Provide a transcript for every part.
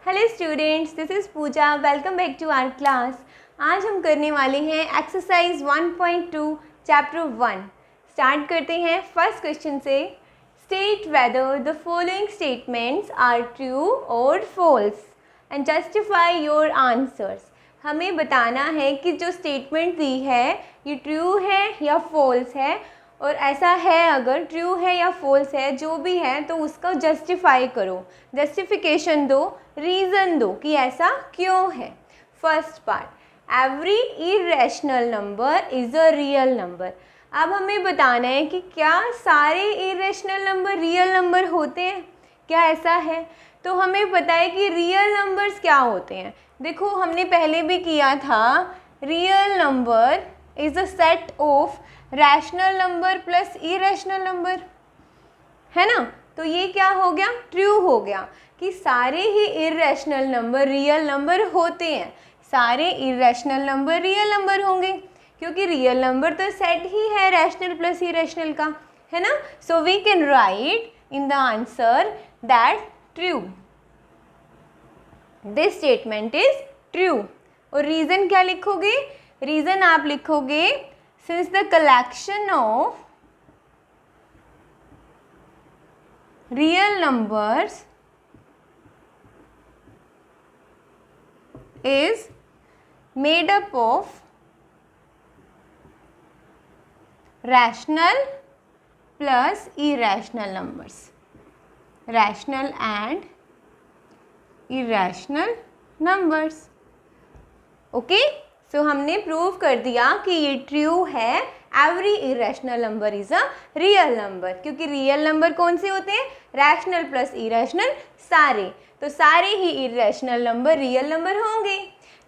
Hello students, this is Pooja. Welcome back to our class. आज हम करने वाले हैं एक्सरसाइज 1.2 चैप्टर 1। स्टार्ट करते हैं फर्स्ट क्वेश्चन से। State whether the following statements are true और false and justify your answers. हमें बताना है कि जो स्टेटमेंट दी है ये ट्रू है या फॉल्स है, और ऐसा है अगर ट्रू है या फॉल्स है जो भी है तो उसका जस्टिफाई करो, जस्टिफिकेशन दो, रीज़न दो कि ऐसा क्यों है। First part, every irrational number is a real number. अब हमें बताना है कि क्या सारे इरेशनल नंबर रियल नंबर होते हैं, क्या ऐसा है। तो हमें पता है कि रियल नंबर्स क्या होते हैं। देखो हमने पहले भी किया था, real number is a set of rational number plus irrational number, है ना। तो ये क्या हो गया, ट्रू हो गया कि सारे ही इरेशनल नंबर रियल नंबर होते हैं। सारे इरेशनल नंबर रियल नंबर होंगे क्योंकि रियल नंबर तो सेट ही है रैशनल प्लस इरेशनल का, है ना। So we can write in the answer that true, this statement is true. और रीज़न क्या लिखोगे, रीज़न आप लिखोगे since the collection of real numbers is made up of rational plus irrational numbers, rational and irrational numbers. Okay, so हमने prove कर दिया कि ये ट्रू है, every irrational number is a real number, क्योंकि रियल नंबर कौन से होते हैं, रैशनल प्लस इरेशनल सारे, तो सारे ही इरेशनल नंबर रियल नंबर होंगे।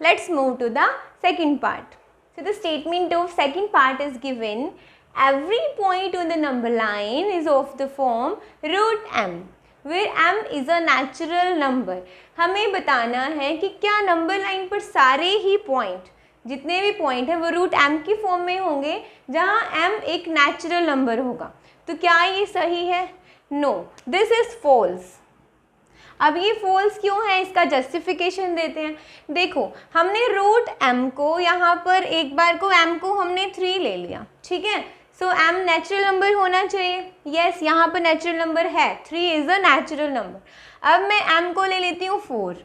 Let's move to the second part. So the statement of second part is given, every point on the number line is of the form root m where m is a natural number। हमें बताना है कि क्या number line पर सारे ही point, जितने भी point हैं वो रूट m की फॉर्म में होंगे जहाँ m एक नेचुरल नंबर होगा। तो क्या ये सही है, नो, दिस इज फॉल्स। अब ये फॉल्स क्यों है, इसका जस्टिफिकेशन देते हैं। देखो हमने रूट m को यहाँ पर एक बार को m को हमने 3 ले लिया, ठीक है। सो m नेचुरल नंबर होना चाहिए, यस यहाँ पर नेचुरल नंबर है, 3 इज़ अ नेचुरल नंबर। अब मैं m को ले लेती हूँ 4,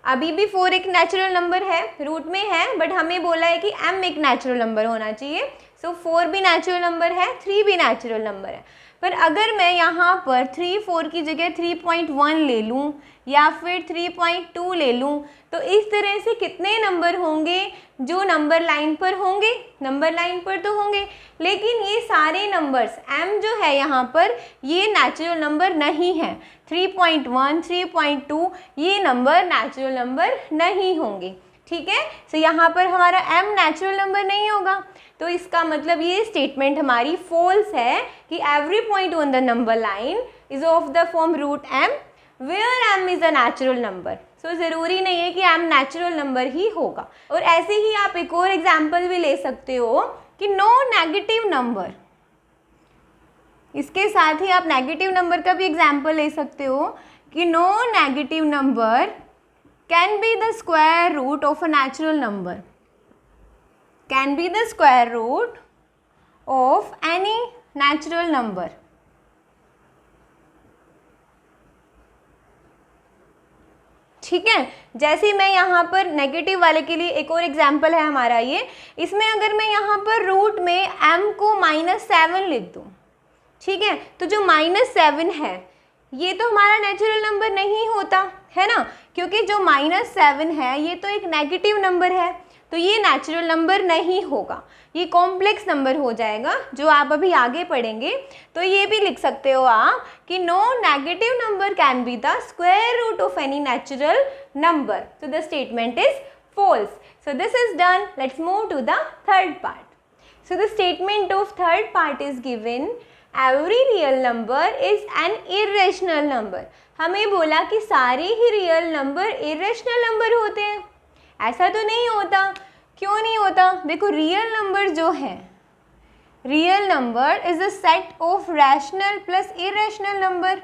अभी भी 4 एक नेचुरल नंबर है, रूट में है, बट हमें बोला है कि m एक नेचुरल नंबर होना चाहिए। सो 4 भी नेचुरल नंबर है, 3 भी नेचुरल नंबर है। पर अगर मैं यहाँ पर 3 4 की जगह 3.1 ले लूँ या फिर 3.2 ले लूँ, तो इस तरह से कितने नंबर होंगे जो नंबर लाइन पर होंगे, नंबर लाइन पर तो होंगे, लेकिन ये सारे नंबर्स m जो है यहाँ पर ये नेचुरल नंबर नहीं है। 3.1 3.2 ये नंबर नेचुरल नंबर नहीं होंगे, ठीक है। सो यहाँ पर हमारा m नेचुरल नंबर नहीं होगा, तो इसका मतलब ये स्टेटमेंट हमारी फॉल्स है कि every point on the number line is of the form root m where m is a natural number. So ज़रूरी नहीं है कि m नेचुरल नंबर ही होगा। और ऐसे ही आप एक और एग्जाम्पल भी ले सकते हो कि नो नेगेटिव नंबर, इसके साथ ही आप नेगेटिव नंबर का भी एग्जाम्पल ले सकते हो कि no negative number can be the square root of a natural number, can be the square root of any natural number. ठीक है, जैसे मैं यहाँ पर नेगेटिव वाले के लिए एक और एग्जाम्पल है हमारा ये, इसमें अगर मैं यहाँ पर रूट में m को -7 लिख दूँ, ठीक है, तो जो -7 है ये तो हमारा नेचुरल नंबर नहीं होता, है ना, क्योंकि जो -7 है ये तो एक नेगेटिव नंबर है, तो ये नेचुरल नंबर नहीं होगा, ये कॉम्प्लेक्स नंबर हो जाएगा जो आप अभी आगे पढ़ेंगे। तो ये भी लिख सकते हो आप कि no negative number can be the square root of any natural number. So the statement is false. So this is done, let's move to the third part. So the statement of third part is given, every real number is an irrational number. हमें बोला कि सारे ही real number irrational number होते हैं, ऐसा तो नहीं होता। क्यों नहीं होता, देखो रियल नंबर जो है, real number is a set of rational plus irrational number,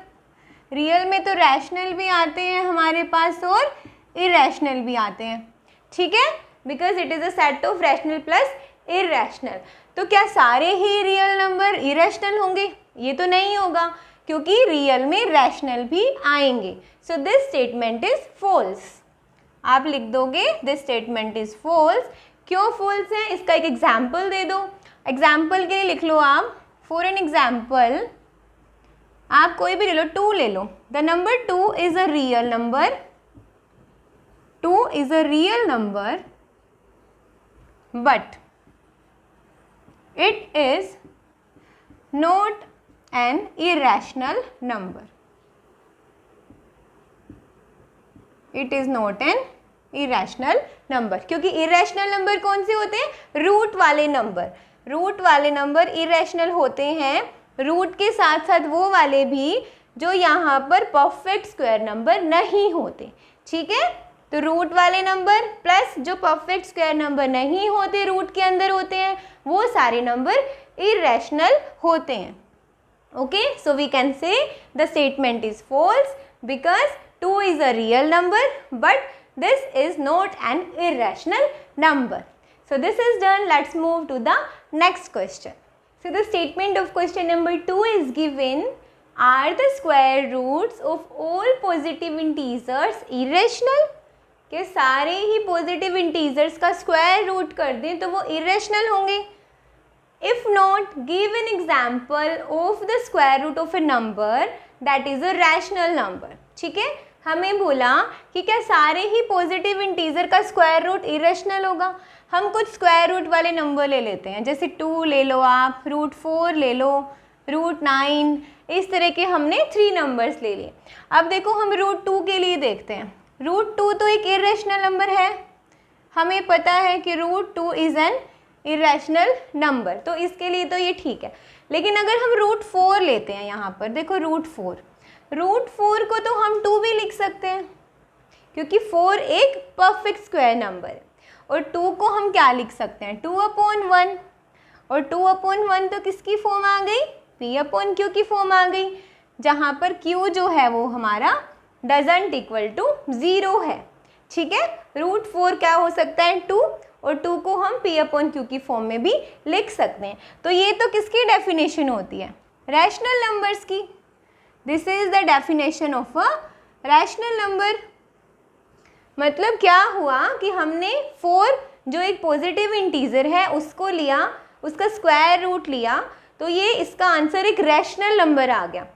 real में तो रैशनल भी आते हैं हमारे पास और इरेशनल भी आते हैं, ठीक है, because it is a set of rational plus irrational. तो क्या सारे ही रियल नंबर इरेशनल होंगे? ये तो नहीं होगा, क्योंकि रियल में रैशनल भी आएंगे। So this statement is false. आप लिख दोगे दिस स्टेटमेंट इज फॉल्स। क्यों फॉल्स है, इसका एक एग्जाम्पल दे दो। एग्जाम्पल के लिए लिख लो आप, फॉर एन एग्जाम्पल आप कोई भी ले लो, 2 ले लो। The number 2 is a real number, 2 is a real number but it is not an irrational number. It is not an irrational number, क्योंकि irrational number कौन से होते हैं? रूट वाले नंबर। रूट वाले नंबर irrational होते हैं, रूट के साथ साथ वो वाले भी जो यहाँ पर परफेक्ट स्क्वायर नंबर नहीं होते, ठीक है। तो रूट वाले नंबर प्लस जो परफेक्ट स्क्वायर नंबर नहीं होते, रूट के अंदर होते हैं, वो सारे नंबर इरेशनल होते हैं। Okay, so we can say the statement is false because 2 is a real number but this is not an irrational number. So this is done. Let's move to the next question. So the statement of question number 2 is given, are the square roots of all positive integers irrational? कि सारे ही positive integers का square root कर दें तो वो irrational होंगे। If not, give an example of the square root of a number that is a rational number. ठीक है, हमें बोला कि क्या सारे ही पॉजिटिव इंटीजर का स्क्वायर रूट इरेशनल होगा। हम कुछ स्क्वायर रूट वाले नंबर ले लेते हैं, जैसे 2 ले लो आप, √4 ले लो, √9, इस तरह के हमने 3 नंबर्स ले लिए। अब देखो हम √2 के लिए देखते हैं। √2 तो एक इरेशनल नंबर है, हमें पता है कि √2 इज़ एन इरेशनल नंबर, तो इसके लिए तो ये ठीक है। लेकिन अगर हम √4 लेते हैं, यहाँ पर देखो √4 को तो हम 2 भी लिख सकते हैं क्योंकि 4 एक परफेक्ट स्क्वायर नंबर है। और 2 को हम क्या लिख सकते हैं, 2/1, और 2/1 तो किसकी फॉर्म आ गई, P/Q की फॉर्म आ गई, जहाँ पर Q जो है वो हमारा डजंट इक्वल टू 0 है। ठीक है, √4 क्या हो सकता है, 2, और 2 को हम P/Q की फॉर्म में भी लिख सकते हैं। तो ये तो किसकी डेफिनेशन होती है, रैशनल नंबर्स की। This is the definition of a rational number. मतलब क्या हुआ कि हमने 4 जो एक पॉजिटिव इंटीजर है उसको लिया, उसका स्क्वायर रूट लिया, तो ये इसका आंसर एक रैशनल नंबर आ गया।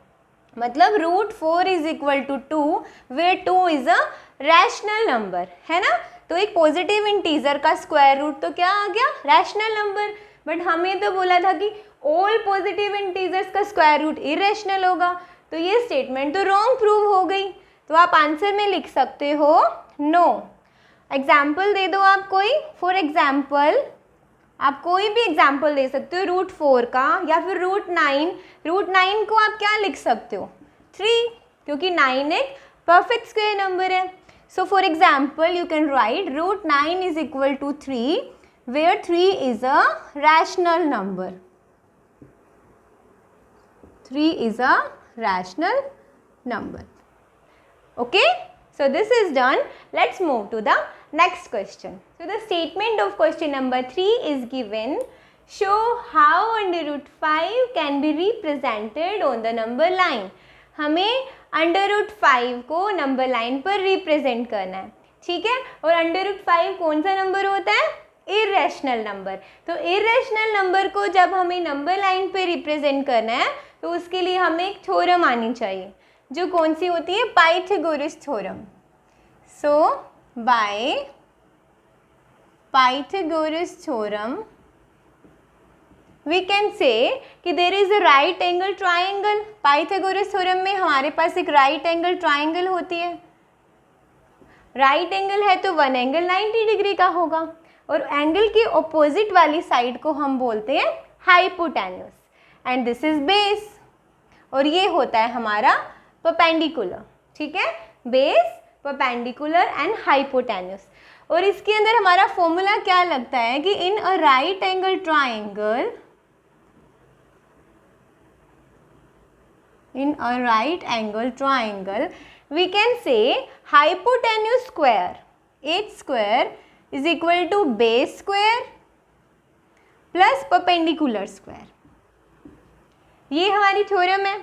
मतलब √4 is equal to 2 where 2 is a rational number, है ना। तो एक पॉजिटिव इंटीजर का स्क्वायर रूट तो क्या आ गया, रैशनल नंबर। बट हमें तो बोला था कि ऑल पॉजिटिव इंटीजर्स का स्क्वायर रूट इरेशनल होगा, तो ये स्टेटमेंट तो रॉन्ग प्रूव हो गई। तो आप आंसर में लिख सकते हो नो। एग्जाम्पल दे दो आप कोई, फॉर एग्जाम्पल आप कोई भी एग्जाम्पल दे सकते हो √4 का, या फिर √9 को आप क्या लिख सकते हो, 3, क्योंकि 9 एक परफेक्ट स्क्वायर नंबर है। So for example you can write √9 is equal to 3 where 3 is a rational number, 3 is a rational number. Okay, so this is done. Let's move to the next question. So the statement of question number 3 is given, show how √5 can be represented on the number line. हमें √5 को number line पर represent करना है, ठीक है। और √5 कौन सा नंबर होता है, इरेशनल नंबर। तो इरेशनल नंबर को जब हमें नंबर लाइन पे रिप्रेजेंट करना है तो उसके लिए हमें एक थ्योरम आनी चाहिए, जो कौन सी होती है, Pythagoras theorem. So by Pythagoras theorem we can say कि there is a right angle triangle. Pythagoras theorem में हमारे पास एक राइट एंगल ट्राइंगल होती है। राइट एंगल है तो 1 एंगल 90 डिग्री का होगा, और एंगल की ऑपोजिट वाली साइड को हम बोलते हैं hypotenuse, and this is base, और ये होता है हमारा परपेंडिकुलर। ठीक है, बेस, परपेंडिकुलर एंड हाइपोटेन्यूस। और इसके अंदर हमारा फॉर्मूला क्या लगता है कि in a right angle triangle in a right angle triangle, we can say hypotenuse square, h square is equal to base square plus perpendicular square. ये हमारी थ्योरम है,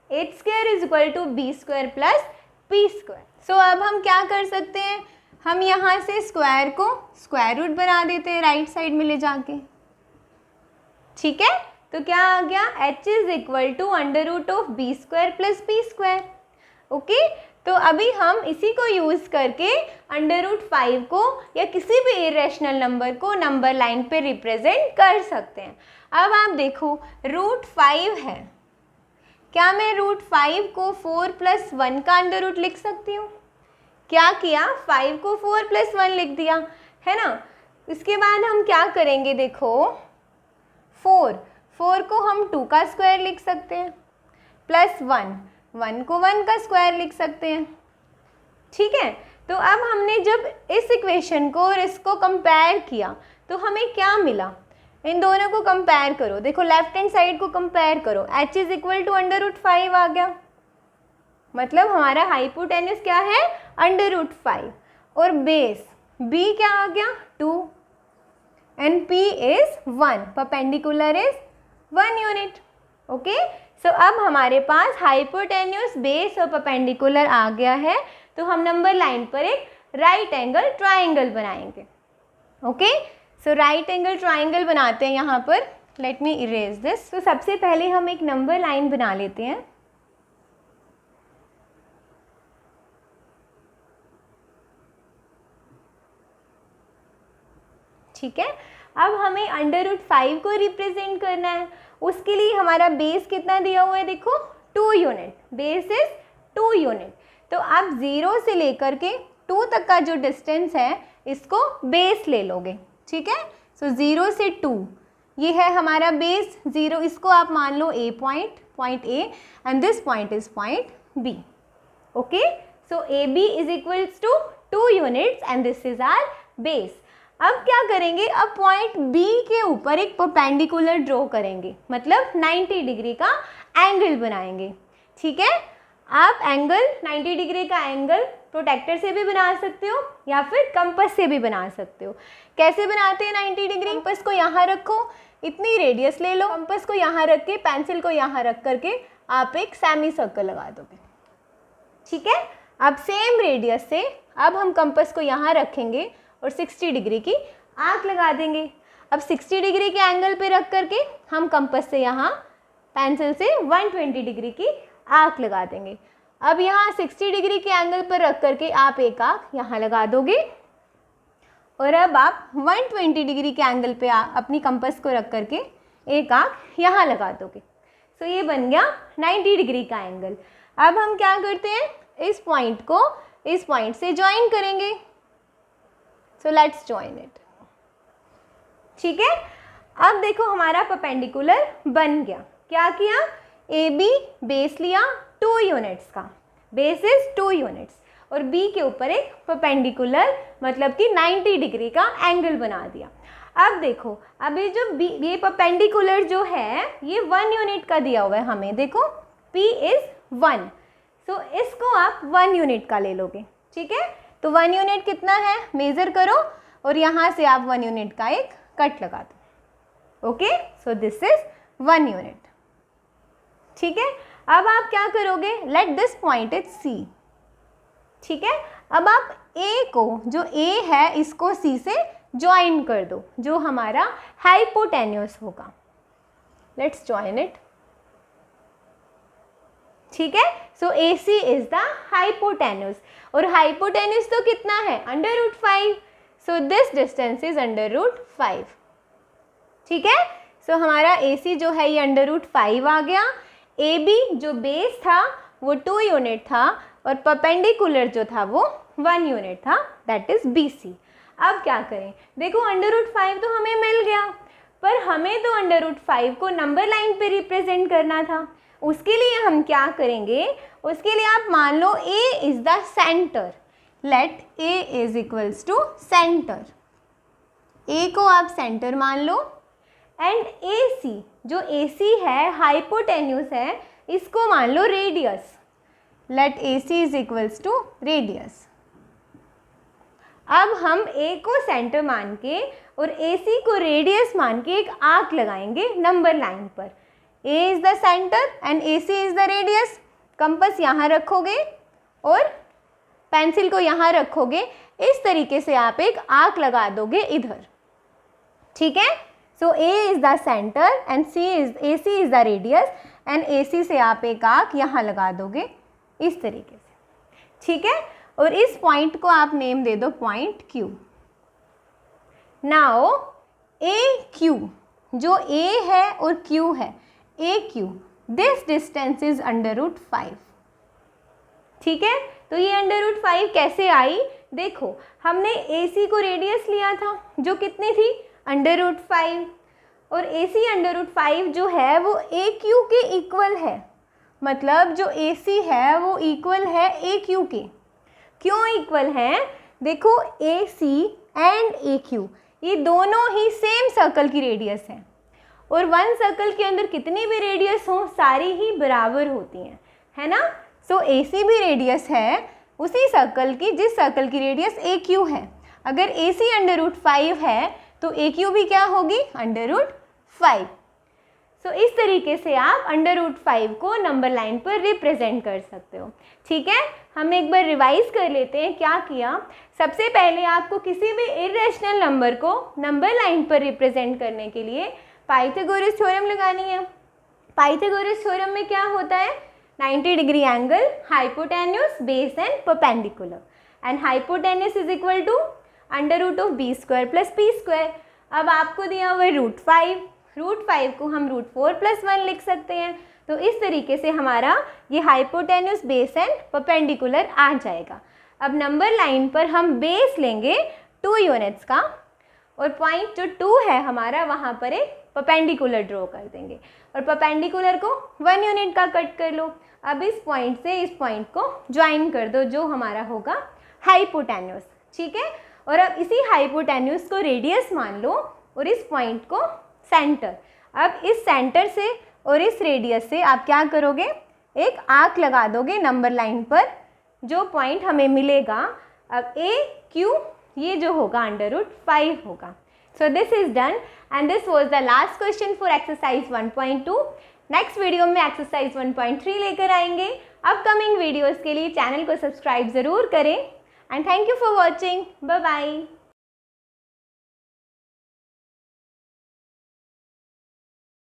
h square is equal to B square plus P square. So अब हम क्या कर सकते हैं, हम यहाँ से स्क्वायर को स्क्वायर रूट बना देते हैं राइट साइड में ले जाके. ठीक है, तो क्या आ गया, h is equal to under root of B square plus P square. Okay, तो अभी हम इसी को यूज़ करके अंडर रूट 5 को या किसी भी इरेशनल नंबर को नंबर लाइन पे रिप्रेजेंट कर सकते हैं. अब आप देखो रूट 5 है, क्या मैं रूट 5 को 4 + 1 का अंडर रूट लिख सकती हूँ? क्या किया, 5 को 4 + 1 लिख दिया है ना. इसके बाद हम क्या करेंगे, देखो 4 को हम 2 का स्क्वायर लिख सकते हैं, प्लस 1 को 1 का स्क्वायर लिख सकते हैं. ठीक है, तो अब हमने जब इस इक्वेशन को और इसको कंपेयर किया तो हमें क्या मिला, इन दोनों को कंपेयर करो. देखो लेफ्ट हैंड साइड को कंपेयर करो, h is equal to under root 5 आ गया, मतलब हमारा हाइपोटेन्यूस क्या है, अंडर रूट 5, और बेस b क्या आ गया, 2, and p is 1, perpendicular is 1 unit. Okay, so अब हमारे पास हाइपोटेन्यूस, बेस और परपेंडिकुलर आ गया है, तो हम नंबर लाइन पर एक राइट एंगल ट्राइंगल बनाएंगे. Okay, so right angle triangle बनाते हैं यहाँ पर. Let me erase this. तो सबसे पहले हम एक नंबर लाइन बना लेते हैं. ठीक है, अब हमें अंडर रूट 5 को रिप्रेजेंट करना है. उसके लिए हमारा बेस कितना दिया हुआ है, देखो 2 यूनिट, बेस इज 2 यूनिट. तो आप 0 से लेकर के 2 तक का जो डिस्टेंस है इसको बेस ले लोगे. ठीक है, सो 0 से 2 ये है हमारा बेस. 0 इसको आप मान लो a point A, and this point is point B. Okay, so A B is equals to 2 units and this is our base. अब क्या करेंगे, अब पॉइंट बी के ऊपर एक परपेंडिकुलर ड्रॉ करेंगे, मतलब 90 डिग्री का एंगल बनाएंगे. ठीक है, आप एंगल 90 डिग्री का एंगल प्रोटेक्टर से भी बना सकते हो या फिर कंपास से भी बना सकते हो. कैसे बनाते हैं 90 डिग्री, कंपास को यहाँ रखो, इतनी रेडियस ले लो, कंपास को यहाँ रख के पेंसिल को यहाँ रख करके आप एक सेमी सर्कल लगा दोगे. ठीक है, अब सेम रेडियस से अब हम कंपास को यहाँ रखेंगे और 60 डिग्री की आर्क लगा देंगे. अब 60 डिग्री के एंगल पे रख करके हम कंपास से यहाँ पेंसिल से 120 डिग्री की आर्क लगा देंगे. अब यहाँ 60 डिग्री के एंगल पर रख करके आप एक आर्क यहाँ लगा दोगे, और अब आप 120 डिग्री के एंगल पे अपनी कंपास को रख करके एक आर्क यहाँ लगा दोगे. सो ये बन गया 90 डिग्री का एंगल. अब हम क्या करते हैं, इस पॉइंट को इस पॉइंट से ज्वाइन करेंगे. So let's join it. ठीक है, अब देखो हमारा परपेंडिकुलर बन गया. क्या किया, ए बी बेस लिया 2 यूनिट्स का, बेस इज 2 यूनिट्स, और बी के ऊपर एक परपेंडिकुलर मतलब कि 90 डिग्री का एंगल बना दिया. अब देखो, अभी जो बी, ये परपेंडिकुलर जो है ये 1 यूनिट का दिया हुआ है हमें. देखो P इज 1, सो इसको आप 1 यूनिट का ले लोगे. ठीक है, तो 1 यूनिट कितना है, मेज़र करो और यहाँ से आप 1 यूनिट का एक कट लगा दो. Okay, so this is 1 unit. ठीक है, अब आप क्या करोगे, let this point is C. ठीक है, अब आप A को, जो A है इसको C से ज्वाइन कर दो, जो हमारा हाइपोटेन्यूस होगा. Let's join it. ठीक है, so AC is the hypotenuse, और हाइपोटेन्यूस तो कितना है, under root 5, so this distance is under root 5. ठीक है, सो हमारा AC जो है ये अंडर रूट 5 आ गया. AB जो बेस था वो 2 यूनिट था, और परपेंडिकुलर जो था वो 1 यूनिट था, दैट इज BC. अब क्या करें, देखो अंडर रूट 5 तो हमें मिल गया, पर हमें तो अंडर रूट 5 को नंबर लाइन पे रिप्रेजेंट करना था. उसके लिए हम क्या करेंगे, उसके लिए आप मान लो A is the centre. Let A is equals to centre. A को आप सेंटर मान लो, एंड AC जो AC है, हाइपोटेन्यूस है, इसको मान लो radius, let AC is equals to radius. अब हम A को सेंटर मान के और AC को रेडियस मान के एक आर्क लगाएंगे नंबर लाइन पर। A is the centre and AC is the radius. Compass यहाँ रखोगे और पेंसिल को यहाँ रखोगे, इस तरीके से आप एक आर्क लगा दोगे इधर, ठीक है। सो A is the centre and AC is the radius and AC से आप एक आर्क यहाँ लगा दोगे इस तरीके से, ठीक है। और इस पॉइंट को आप नेम दे दो पॉइंट Q। नाउ AQ, जो A है और Q है, AQ दिस डिस्टेंस इज √5, ठीक है। तो ये √5 कैसे आई, देखो हमने AC को रेडियस लिया था जो कितनी थी √5, और AC √5 जो है वो AQ के इक्वल है, मतलब जो AC है वो इक्वल है AQ के। क्यों इक्वल है, देखो AC एंड AQ ये दोनों ही सेम सर्कल की रेडियस है, और वन सर्कल के अंदर कितनी भी रेडियस हो सारी ही बराबर होती हैं, है ना। सो AC भी रेडियस है उसी सर्कल की जिस सर्कल की रेडियस AQ है। अगर AC √5 है तो AQ भी क्या होगी √5। सो इस तरीके से आप √5 को नंबर लाइन पर रिप्रेजेंट कर सकते हो, ठीक है। हम एक बार रिवाइज कर लेते हैं क्या किया। सबसे पहले आपको किसी भी इरेशनल नंबर को नंबर लाइन पर रिप्रेजेंट करने के लिए पाइथागोरस थ्योरम लगानी है। पाइथागोरस थ्योरम में क्या होता है, 90 degree angle, hypotenuse, base and perpendicular, and hypotenuse is equal to √b² + p²। अब आपको दिया हुआ है √5 को हम √4 + 1 लिख सकते हैं। तो इस तरीके से हमारा ये हाइपोटेन्यूस, बेस एंड परपेंडिकुलर आ जाएगा। अब नंबर लाइन पर हम बेस लेंगे 2 यूनिट्स का, और पॉइंट जो 2 है हमारा वहाँ पर एक परपेंडिकुलर ड्रॉ कर देंगे, और परपेंडिकुलर को 1 यूनिट का कट कर लो। अब इस पॉइंट से इस पॉइंट को ज्वाइन कर दो जो हमारा होगा हाइपोटेन्यूस, ठीक है। और अब इसी हाइपोटेन्यूस को रेडियस मान लो और इस पॉइंट को सेंटर। अब इस सेंटर से और इस रेडियस से आप क्या करोगे, एक आर्क लगा दोगे नंबर लाइन पर, जो पॉइंट हमें मिलेगा। अब AQ ये जो होगा √5 होगा। सो this is done and this was the last question for exercise 1.2। Next video में एक्सरसाइज 1.3 लेकर आएंगे। अपकमिंग वीडियोस के लिए चैनल को सब्सक्राइब ज़रूर करें and thank you for watching. Bye bye.